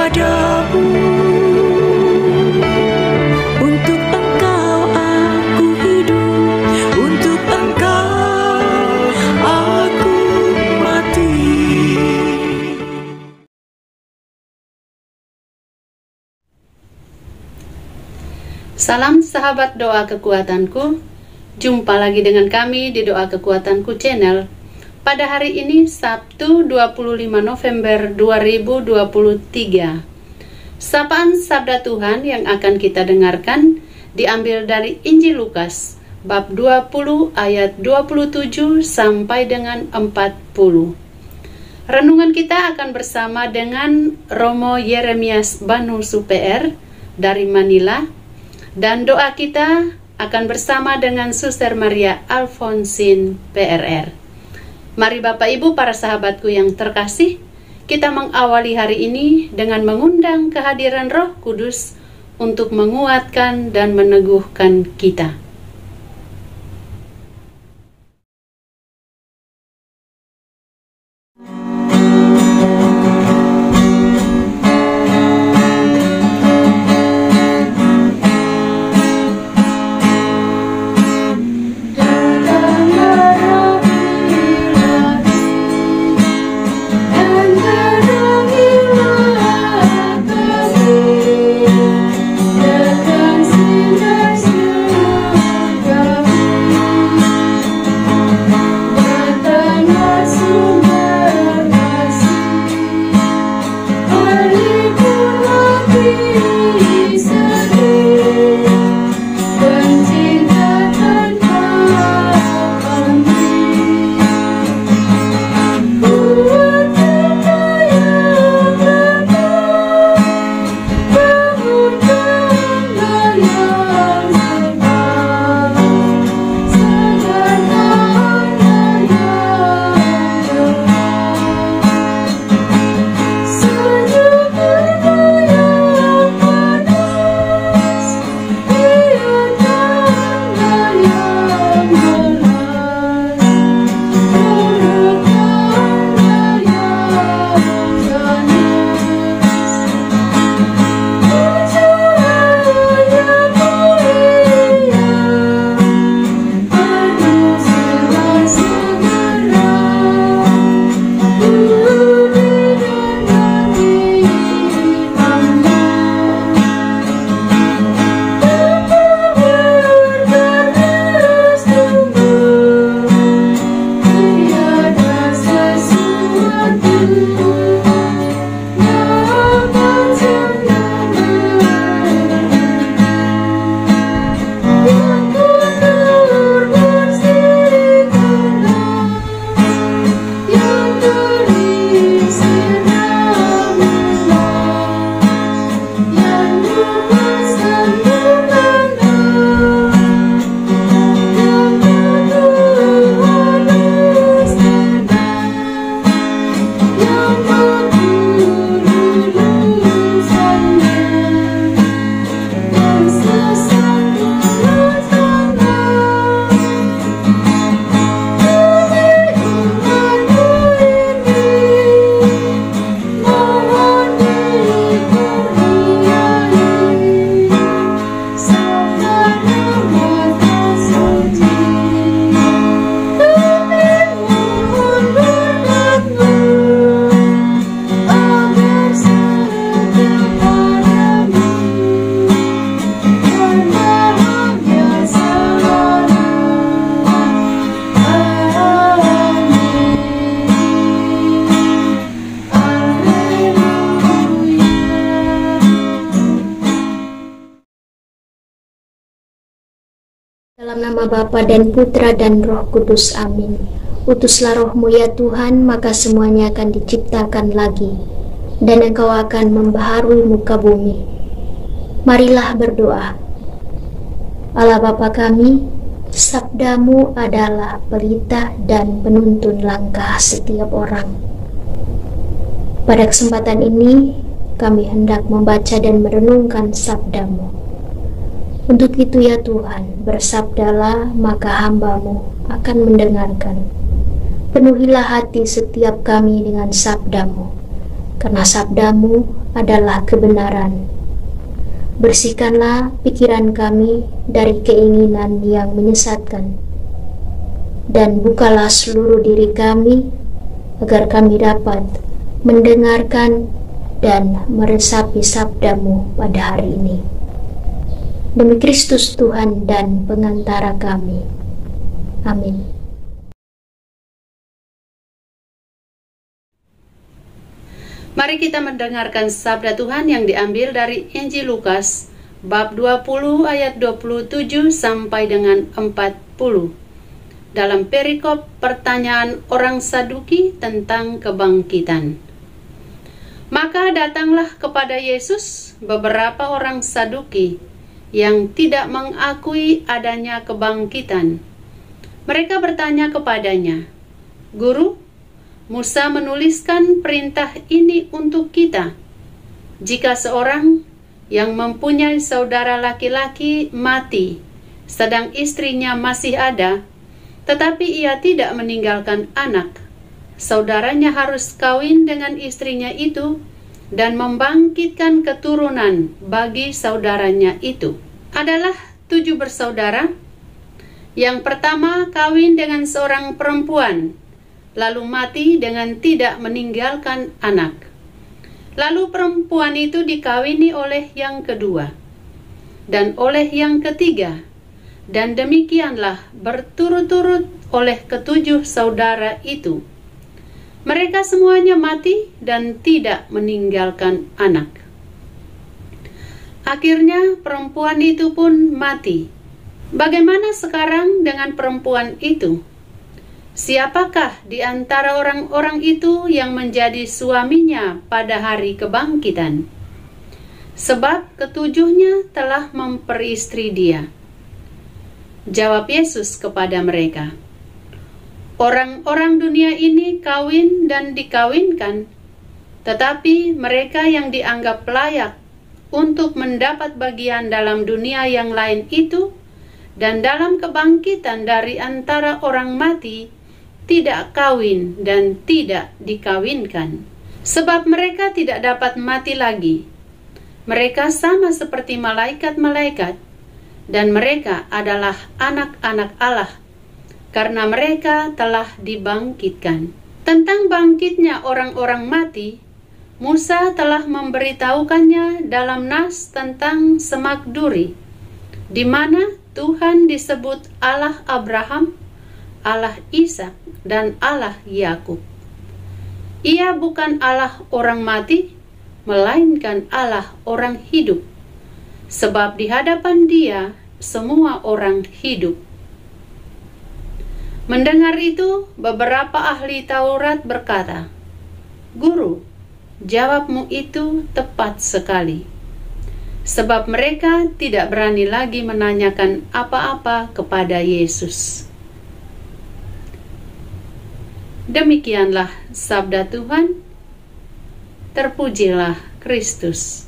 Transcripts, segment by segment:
padamu. Untuk Engkau aku hidup, untuk Engkau aku mati. Salam sahabat doa kekuatanku. Jumpa lagi dengan kami di Doa Kekuatanku Channel. Pada hari ini Sabtu 25 November 2023. Sapaan Sabda Tuhan yang akan kita dengarkan diambil dari Injil Lukas bab 20 ayat 27 sampai dengan 40. Renungan kita akan bersama dengan Romo Yeremias Banu Super dari Manila, dan doa kita akan bersama dengan Suster Maria Alfonsin PRR. Mari Bapak Ibu para sahabatku yang terkasih, kita mengawali hari ini dengan mengundang kehadiran Roh Kudus untuk menguatkan dan meneguhkan kita. Dalam nama Bapa dan Putra dan Roh Kudus, amin. Utuslah Roh-Mu ya Tuhan, maka semuanya akan diciptakan lagi, dan Engkau akan membaharui muka bumi. Marilah berdoa. Allah Bapa kami, sabda-Mu adalah pelita dan penuntun langkah setiap orang. Pada kesempatan ini, kami hendak membaca dan merenungkan sabda-Mu. Untuk itu ya Tuhan, bersabdalah, maka hamba-Mu akan mendengarkan. Penuhilah hati setiap kami dengan sabda-Mu, karena sabda-Mu adalah kebenaran. Bersihkanlah pikiran kami dari keinginan yang menyesatkan, dan bukalah seluruh diri kami agar kami dapat mendengarkan dan meresapi sabda-Mu pada hari ini. Demi Kristus Tuhan dan pengantara kami. Amin. Mari kita mendengarkan sabda Tuhan yang diambil dari Injil Lukas bab 20 ayat 27 sampai dengan 40. Dalam perikop pertanyaan orang Saduki tentang kebangkitan. Maka datanglah kepada Yesus beberapa orang Saduki yang tidak mengakui adanya kebangkitan. Mereka bertanya kepadanya, "Guru, Musa menuliskan perintah ini untuk kita. Jika seorang yang mempunyai saudara laki-laki mati, sedang istrinya masih ada, tetapi ia tidak meninggalkan anak, saudaranya harus kawin dengan istrinya itu dan membangkitkan keturunan bagi saudaranya itu." Adalah 7 bersaudara. Yang pertama kawin dengan seorang perempuan, lalu mati dengan tidak meninggalkan anak. Lalu perempuan itu dikawini oleh yang kedua, dan oleh yang ketiga, dan demikianlah berturut-turut oleh ke-7 saudara itu. Mereka semuanya mati dan tidak meninggalkan anak. Akhirnya perempuan itu pun mati. Bagaimana sekarang dengan perempuan itu? Siapakah di antara orang-orang itu yang menjadi suaminya pada hari kebangkitan? Sebab ke-7-nya telah memperistri dia. Jawab Yesus kepada mereka, "Orang-orang dunia ini kawin dan dikawinkan, tetapi mereka yang dianggap layak untuk mendapat bagian dalam dunia yang lain itu dan dalam kebangkitan dari antara orang mati, tidak kawin dan tidak dikawinkan. Sebab mereka tidak dapat mati lagi. Mereka sama seperti malaikat-malaikat, dan mereka adalah anak-anak Allah, karena mereka telah dibangkitkan." Tentang bangkitnya orang-orang mati, Musa telah memberitahukannya dalam nas tentang Semak Duri, di mana Tuhan disebut Allah Abraham, Allah Ishak, dan Allah Yakub. Ia bukan Allah orang mati, melainkan Allah orang hidup, sebab di hadapan Dia semua orang hidup. Mendengar itu, beberapa ahli Taurat berkata, "Guru, jawabmu itu tepat sekali." Sebab mereka tidak berani lagi menanyakan apa-apa kepada Yesus. Demikianlah sabda Tuhan. Terpujilah Kristus.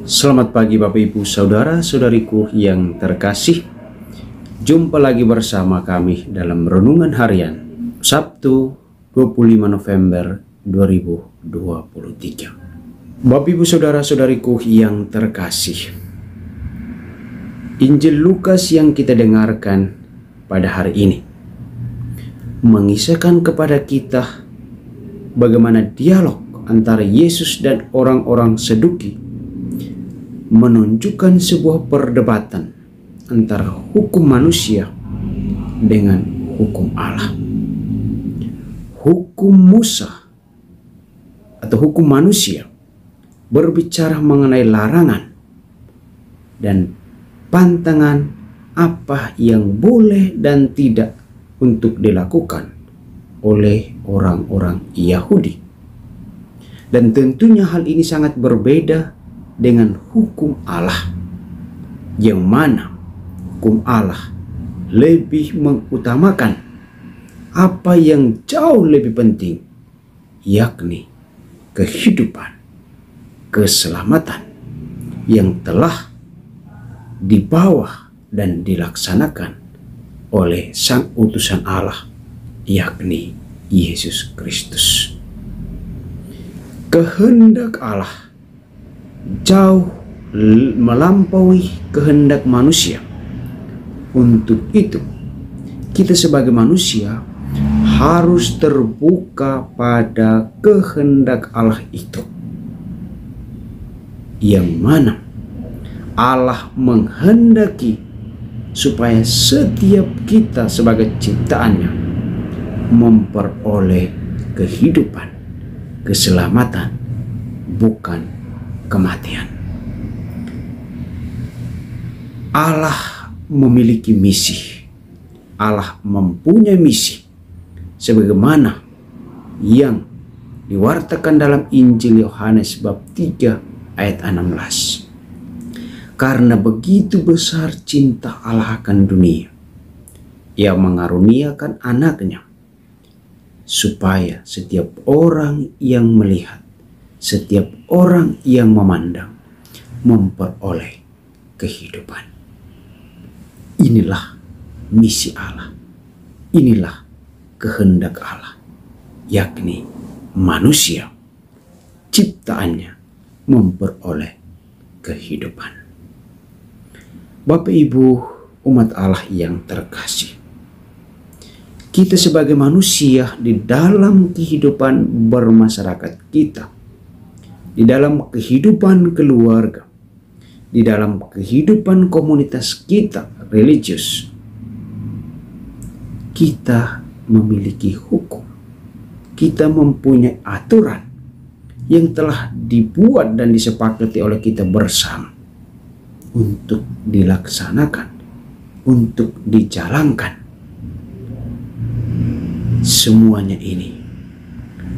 Selamat pagi Bapak Ibu Saudara-saudariku yang terkasih. Jumpa lagi bersama kami dalam Renungan Harian Sabtu 25 November 2023. Bapak Ibu Saudara-saudariku yang terkasih, Injil Lukas yang kita dengarkan pada hari ini mengisahkan kepada kita bagaimana dialog antara Yesus dan orang-orang Saduki menunjukkan sebuah perdebatan antara hukum manusia dengan hukum Allah. Hukum Musa atau hukum manusia berbicara mengenai larangan dan pantangan apa yang boleh dan tidak untuk dilakukan oleh orang-orang Yahudi. Dan tentunya hal ini sangat berbeda dengan hukum Allah, yang mana hukum Allah lebih mengutamakan apa yang jauh lebih penting, yakni kehidupan, keselamatan yang telah dibawa dan dilaksanakan oleh sang utusan Allah, yakni Yesus Kristus. Kehendak Allah jauh melampaui kehendak manusia. Untuk itu, kita sebagai manusia harus terbuka pada kehendak Allah itu, yang mana Allah menghendaki supaya setiap kita sebagai ciptaannya memperoleh kehidupan, keselamatan, bukan kematian. Allah memiliki misi. Allah mempunyai misi sebagaimana yang diwartakan dalam Injil Yohanes bab 3 ayat 16. Karena begitu besar cinta Allah akan dunia, Ia mengaruniakan anaknya, supaya setiap orang yang melihat, setiap orang yang memandang, memperoleh kehidupan. Inilah misi Allah. Inilah kehendak Allah, yakni manusia ciptaannya memperoleh kehidupan. Bapak Ibu umat Allah yang terkasih, kita sebagai manusia di dalam kehidupan bermasyarakat kita, di dalam kehidupan keluarga, di dalam kehidupan komunitas kita religius, kita memiliki hukum. Kita mempunyai aturan yang telah dibuat dan disepakati oleh kita bersama untuk dilaksanakan, untuk dijalankan. Semuanya ini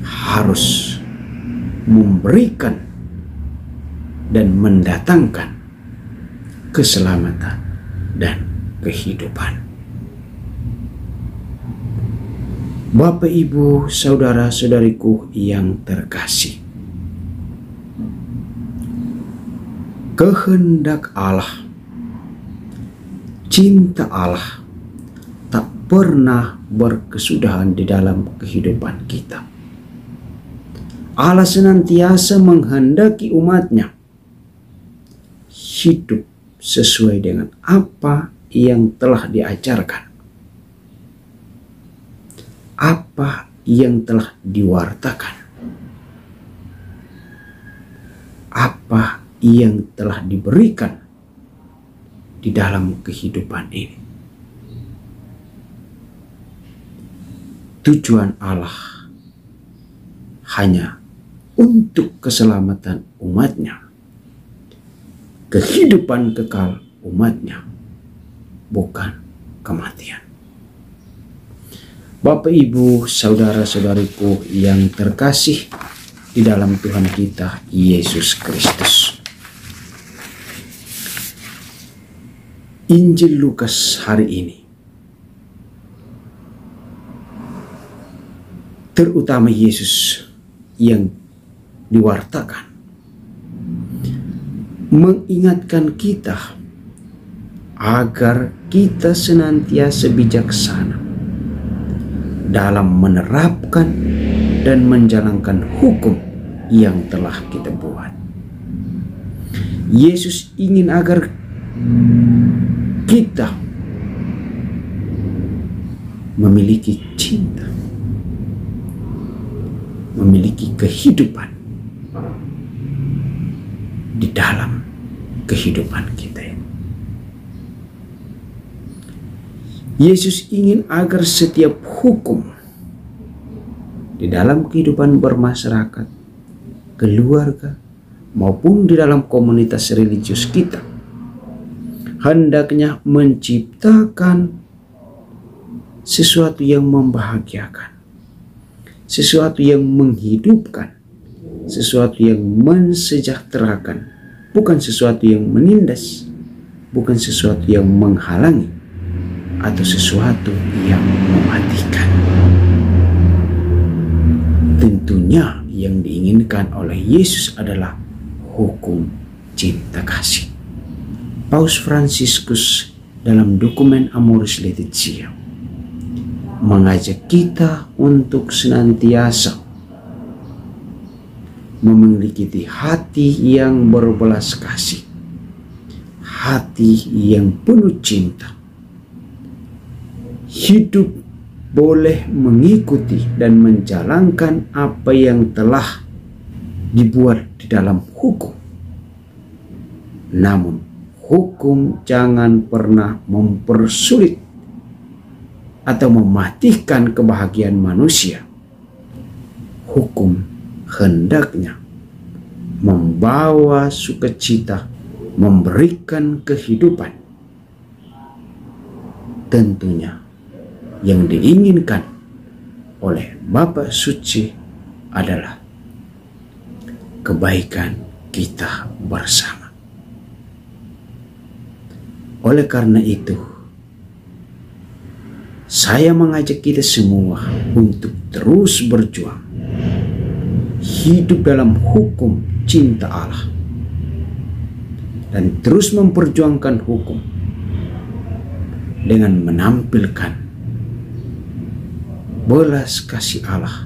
harus memberikan dan mendatangkan keselamatan dan kehidupan. Bapak, Ibu, saudara-saudariku yang terkasih, kehendak Allah, cinta Allah tak pernah berkesudahan di dalam kehidupan kita. Allah senantiasa menghendaki umatnya hidup sesuai dengan apa yang telah diajarkan, apa yang telah diwartakan, apa yang telah diberikan di dalam kehidupan ini. Tujuan Allah hanya untuk keselamatan umatnya, kehidupan kekal umatnya, bukan kematian. Bapak, Ibu, saudara-saudariku yang terkasih di dalam Tuhan kita Yesus Kristus. Injil Lukas hari ini, terutama Yesus yang diwartakan, mengingatkan kita agar kita senantiasa bijaksana dalam menerapkan dan menjalankan hukum yang telah kita buat. Yesus ingin agar kita memiliki cinta, memiliki kehidupan di dalam kehidupan kita. Yesus ingin agar setiap hukum di dalam kehidupan bermasyarakat, keluarga, maupun di dalam komunitas religius kita, hendaknya menciptakan sesuatu yang membahagiakan, sesuatu yang menghidupkan, sesuatu yang mensejahterakan, bukan sesuatu yang menindas, bukan sesuatu yang menghalangi, atau sesuatu yang mematikan. Tentunya yang diinginkan oleh Yesus adalah hukum cinta kasih. Paus Fransiskus dalam dokumen Amoris Laetitia mengajak kita untuk senantiasa memiliki hati yang berbelas kasih, hati yang penuh cinta. Hidup boleh mengikuti dan menjalankan apa yang telah dibuat di dalam hukum. Namun, hukum jangan pernah mempersulit atau mematikan kebahagiaan manusia. Hukum hendaknya membawa sukacita, memberikan kehidupan. Tentunya yang diinginkan oleh Bapa Suci adalah kebaikan kita bersama. Oleh karena itu, saya mengajak kita semua untuk terus berjuang, hidup dalam hukum cinta Allah, dan terus memperjuangkan hukum dengan menampilkan belas kasih Allah,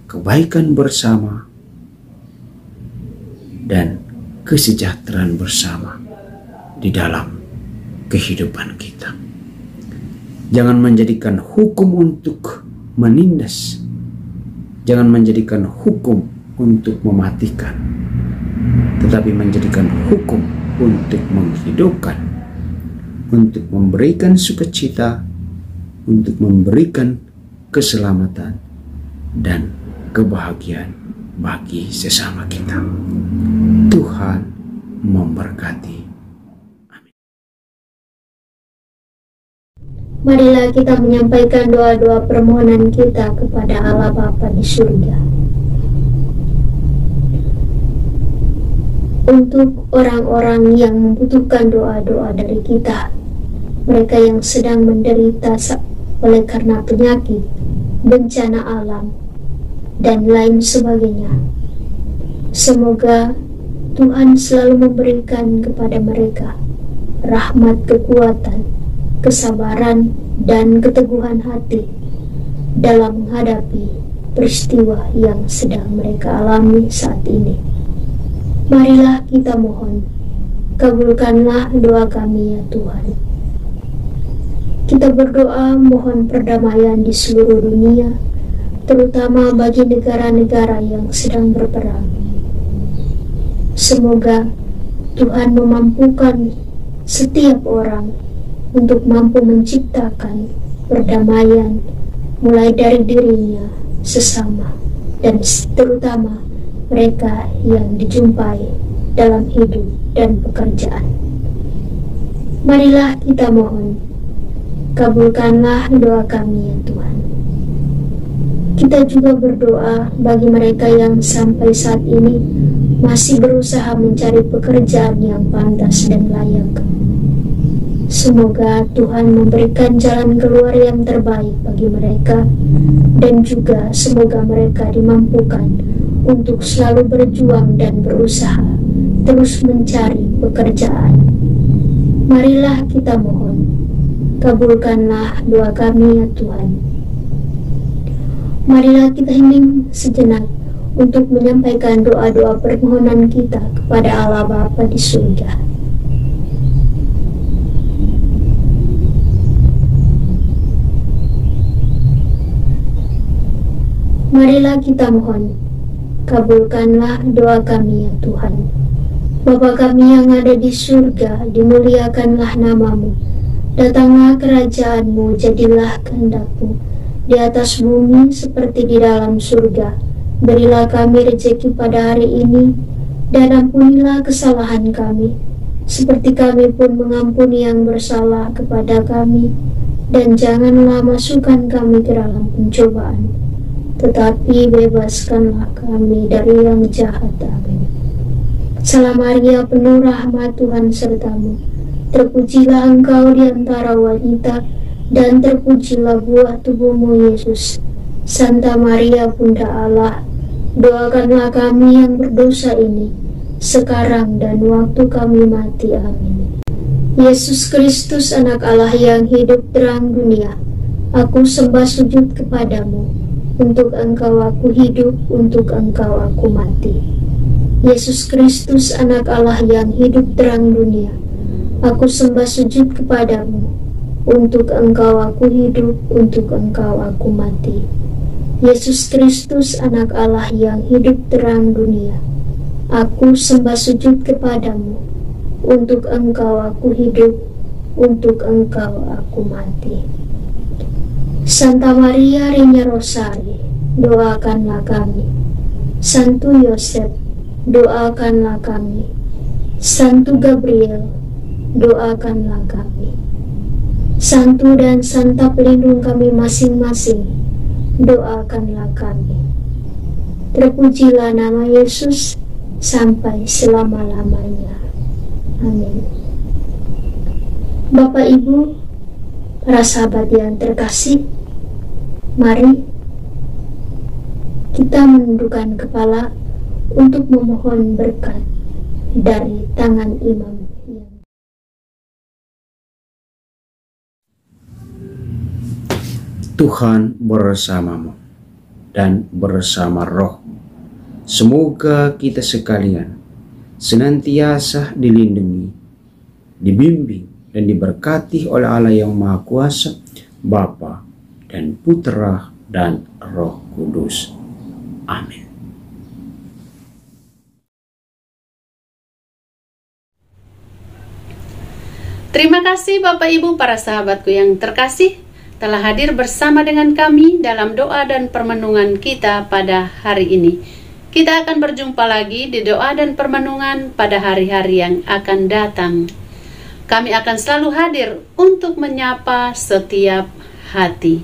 kebaikan bersama, dan kesejahteraan bersama di dalam kehidupan kita. Jangan menjadikan hukum untuk menindas, jangan menjadikan hukum untuk mematikan, tetapi menjadikan hukum untuk menghidupkan, untuk memberikan sukacita, untuk memberikan keselamatan dan kebahagiaan bagi sesama kita. Tuhan memberkati. Marilah kita menyampaikan doa-doa permohonan kita kepada Allah Bapa di surga. Untuk orang-orang yang membutuhkan doa-doa dari kita, mereka yang sedang menderita oleh karena penyakit, bencana alam, dan lain sebagainya. Semoga Tuhan selalu memberikan kepada mereka rahmat, kekuatan, kesabaran, dan keteguhan hati dalam menghadapi peristiwa yang sedang mereka alami saat ini. Marilah kita mohon, kabulkanlah doa kami ya Tuhan. Kita berdoa mohon perdamaian di seluruh dunia, terutama bagi negara-negara yang sedang berperang. Semoga Tuhan memampukan setiap orang untuk mampu menciptakan perdamaian mulai dari dirinya, sesama, dan terutama mereka yang dijumpai dalam hidup dan pekerjaan. Marilah kita mohon, kabulkanlah doa kami ya Tuhan. Kita juga berdoa bagi mereka yang sampai saat ini masih berusaha mencari pekerjaan yang pantas dan layak. Semoga Tuhan memberikan jalan keluar yang terbaik bagi mereka, dan juga semoga mereka dimampukan untuk selalu berjuang dan berusaha terus mencari pekerjaan. Marilah kita mohon, kabulkanlah doa kami ya Tuhan. Marilah kita hening sejenak untuk menyampaikan doa-doa permohonan kita kepada Allah Bapa di surga. Marilah kita mohon, kabulkanlah doa kami ya Tuhan. Bapa kami yang ada di surga, dimuliakanlah namamu. Datanglah kerajaan-Mu, jadilah kehendak-Mu di atas bumi seperti di dalam surga. Berilah kami rezeki pada hari ini, dan ampunilah kesalahan kami, seperti kami pun mengampuni yang bersalah kepada kami. Dan janganlah masukkan kami ke dalam pencobaan, tetapi bebaskanlah kami dari yang jahat. Amin. Salam Maria, penuh rahmat, Tuhan sertamu. Terpujilah engkau di antara wanita, dan terpujilah buah tubuhmu Yesus. Santa Maria Bunda Allah, doakanlah kami yang berdosa ini, sekarang dan waktu kami mati. Amin. Yesus Kristus, anak Allah yang hidup terang dunia, Aku sembah sujud kepadamu, untuk Engkau aku hidup, untuk Engkau aku mati. Yesus Kristus, anak Allah yang hidup terang dunia, aku sembah sujud kepadamu, untuk Engkau aku hidup, untuk Engkau aku mati. Yesus Kristus, anak Allah yang hidup terang dunia, aku sembah sujud kepadamu, untuk Engkau aku hidup, untuk Engkau aku mati. Santa Maria Reina Rosari, doakanlah kami. Santo Yosef, doakanlah kami. Santo Gabriel, doakanlah kami. Santo dan Santa pelindung kami masing-masing, doakanlah kami. Terpujilah nama Yesus sampai selama-lamanya. Amin. Bapak Ibu, para sahabat yang terkasih, mari kita menundukkan kepala untuk memohon berkat dari tangan imam. Tuhan bersamamu dan bersama roh. Semoga kita sekalian senantiasa dilindungi, dibimbing, dan diberkati oleh Allah yang Maha Kuasa, Bapa dan Putra dan Roh Kudus. Amin. Terima kasih Bapak Ibu para sahabatku yang terkasih telah hadir bersama dengan kami dalam doa dan permenungan kita pada hari ini. Kita akan berjumpa lagi di doa dan permenungan pada hari-hari yang akan datang. Kami akan selalu hadir untuk menyapa setiap hati.